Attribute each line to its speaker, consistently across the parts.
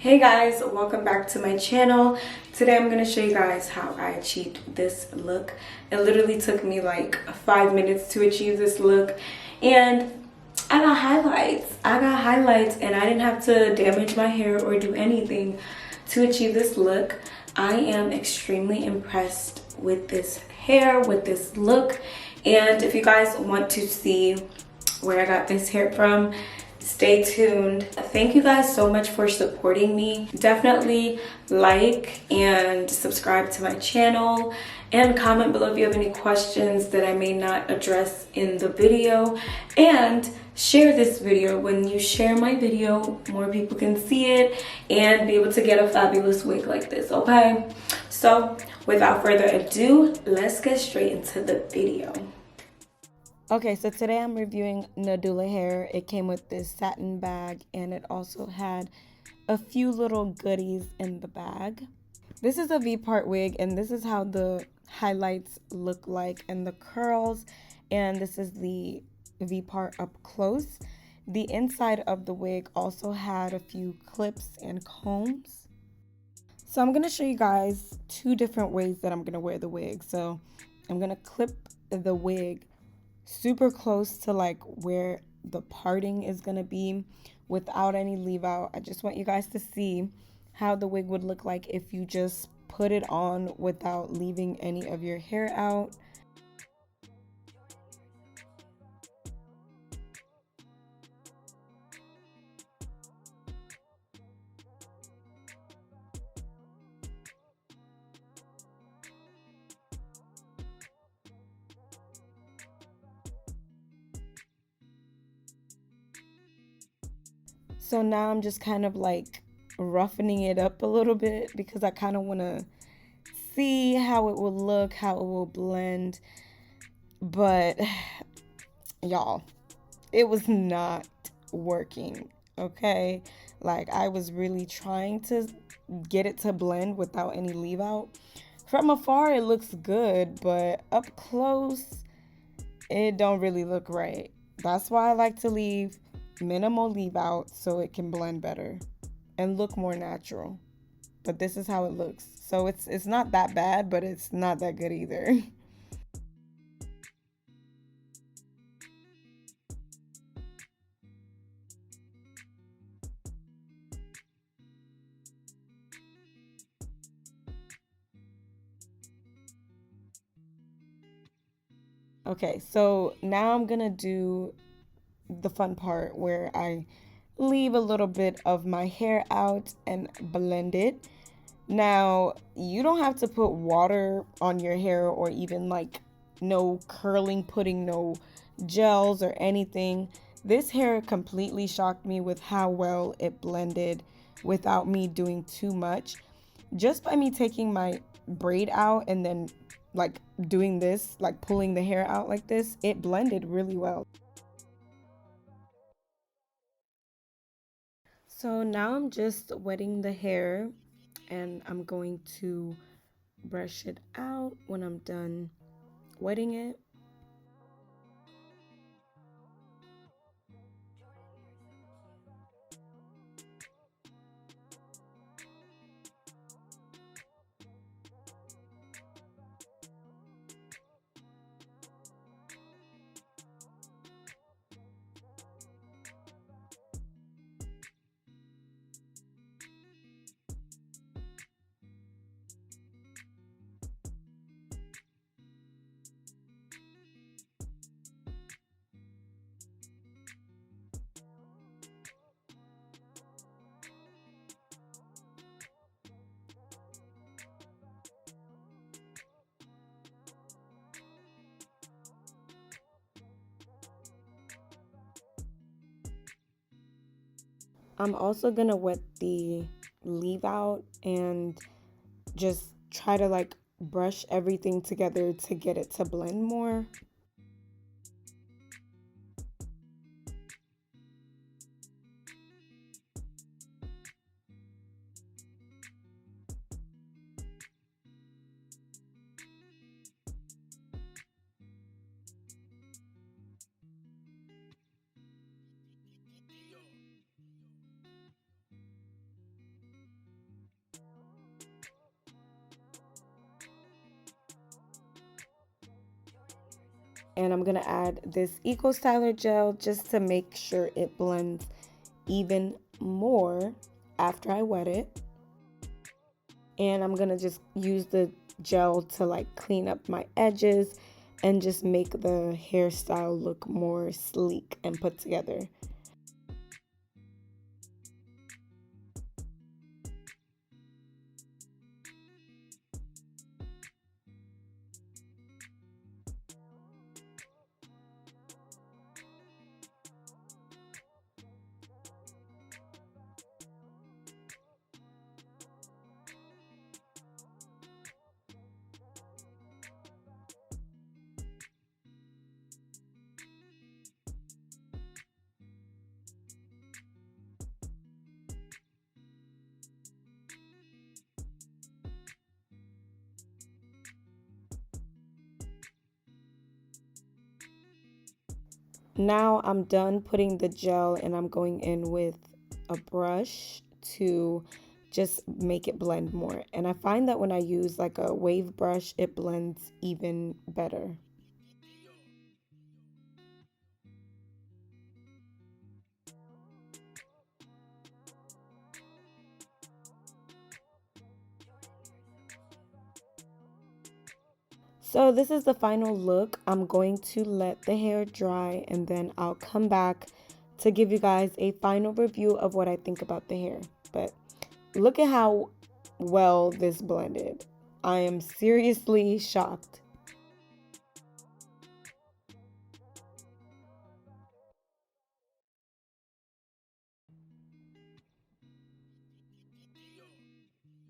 Speaker 1: Hey guys, welcome back to my channel. Today I'm going to show you guys how I achieved this look. It literally took me like 5 minutes to achieve this look, and I got highlights. And I didn't have to damage my hair or do anything to achieve this look. I am extremely impressed with this hair, with this look, and if you guys want to see where I got this hair from, stay tuned. Thank you guys so much for supporting me. Definitely like and subscribe to my channel and comment below if you have any questions that I may not address in the video, and share this video. When you share my video, more people can see it and be able to get a fabulous wig like this, okay? So without further ado, let's get straight into the video. Okay, so today I'm reviewing Nadula hair. It came with this satin bag, and it also had a few little goodies in the bag. This is a V-part wig, and this is how the highlights look like and the curls, and this is the V-part up close. The inside of the wig also had a few clips and combs. So I'm going to show you guys two different ways that I'm going to wear the wig. So I'm going to clip the wig super close to like where the parting is gonna be without any leave out. I just want you guys to see how the wig would look like if you just put it on without leaving any of your hair out. So now I'm just kind of like roughening it up a little bit because I kind of want to see how it will look, how it will blend. But y'all, it was not working, okay? Like, I was really trying to get it to blend without any leave out. From afar it looks good, but up close it don't really look right. That's why I like to leave minimal leave out so it can blend better and look more natural. But this is how it looks. So it's not that bad, but it's not that good either. Okay, so now I'm gonna do the fun part where I leave a little bit of my hair out and blend it. Now, you don't have to put water on your hair or even like no curling, putting no gels or anything. This hair completely shocked me with how well it blended without me doing too much. Just by me taking my braid out and then like doing this, like pulling the hair out like this, it blended really well. So now I'm just wetting the hair, and I'm going to brush it out when I'm done wetting it. I'm also gonna wet the leave out and just try to like brush everything together to get it to blend more. and I'm gonna add this Eco Styler gel just to make sure it blends even more after I wet it. And I'm gonna just use the gel to like clean up my edges and just make the hairstyle look more sleek and put together. Now I'm done putting the gel, and I'm going in with a brush to just make it blend more. And I find that when I use like a wave brush, it blends even better. So this is the final look. I'm going to let the hair dry, and then I'll come back to give you guys a final review of what I think about the hair. But look at how well this blended. I am seriously shocked.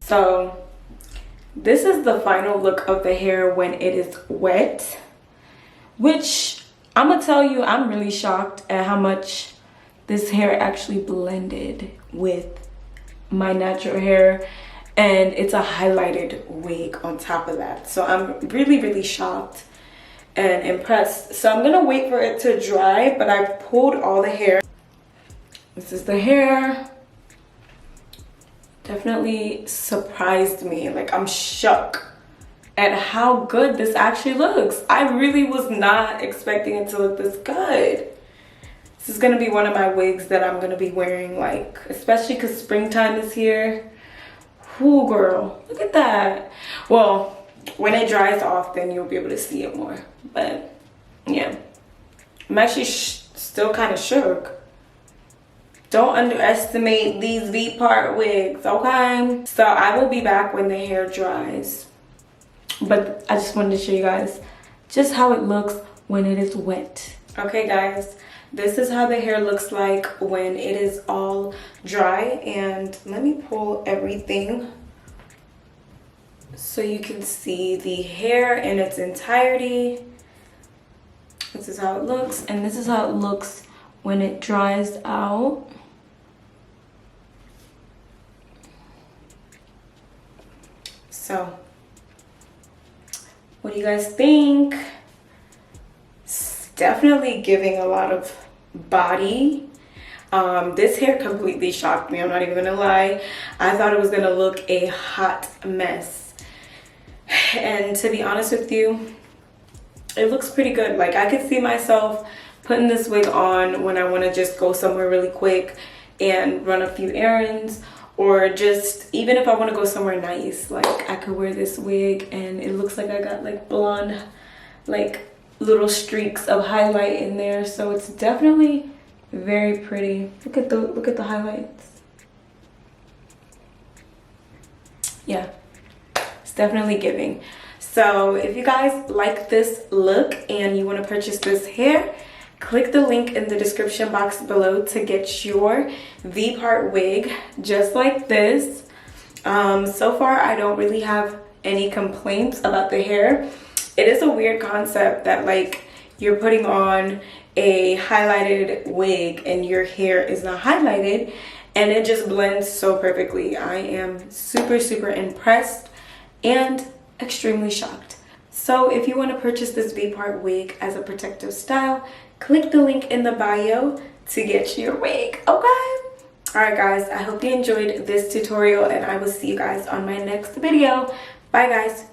Speaker 1: So this is the final look of the hair when it is wet, which I'm gonna tell you, I'm really shocked at how much this hair actually blended with my natural hair, and it's a highlighted wig on top of that. So I'm really shocked and impressed. So I'm gonna wait for it to dry, but I pulled all the hair. This is the hair. Definitely surprised me. Like, I'm shocked at how good this actually looks. I really was not expecting it to look this good. This is gonna be one of my wigs that I'm gonna be wearing, like, especially because springtime is here. Ooh, girl, look at that. Well, when it dries off, then you'll be able to see it more. But yeah, I'm actually still kind of shook. Don't underestimate these V-part wigs, okay? So I will be back when the hair dries. But I just wanted to show you guys just how it looks when it is wet. Okay, guys, this is how the hair looks like when it is all dry. And let me pull everything so you can see the hair in its entirety. This is how it looks, and this is how it looks when it dries out. So, what do you guys think? It's definitely giving a lot of body. This hair completely shocked me, I'm not even gonna lie. I thought it was gonna look a hot mess. And to be honest with you, it looks pretty good. Like, I could see myself putting this wig on when I want to just go somewhere really quick and run a few errands, or just even if I want to go somewhere nice, like I could wear this wig and it looks like I got like blonde, like little streaks of highlight in there. So it's definitely very pretty. Look at the highlights. Yeah, it's definitely giving. So if you guys like this look and you want to purchase this hair, click the link in the description box below to get your V-part wig just like this. So far I don't really have any complaints about the hair. It is a weird concept that like you're putting on a highlighted wig and your hair is not highlighted, and it just blends so perfectly. I am super impressed and extremely shocked. So if you want to purchase this V-part wig as a protective style, click the link in the bio to get your wig, okay? Alright guys, I hope you enjoyed this tutorial, and I will see you guys on my next video. Bye guys.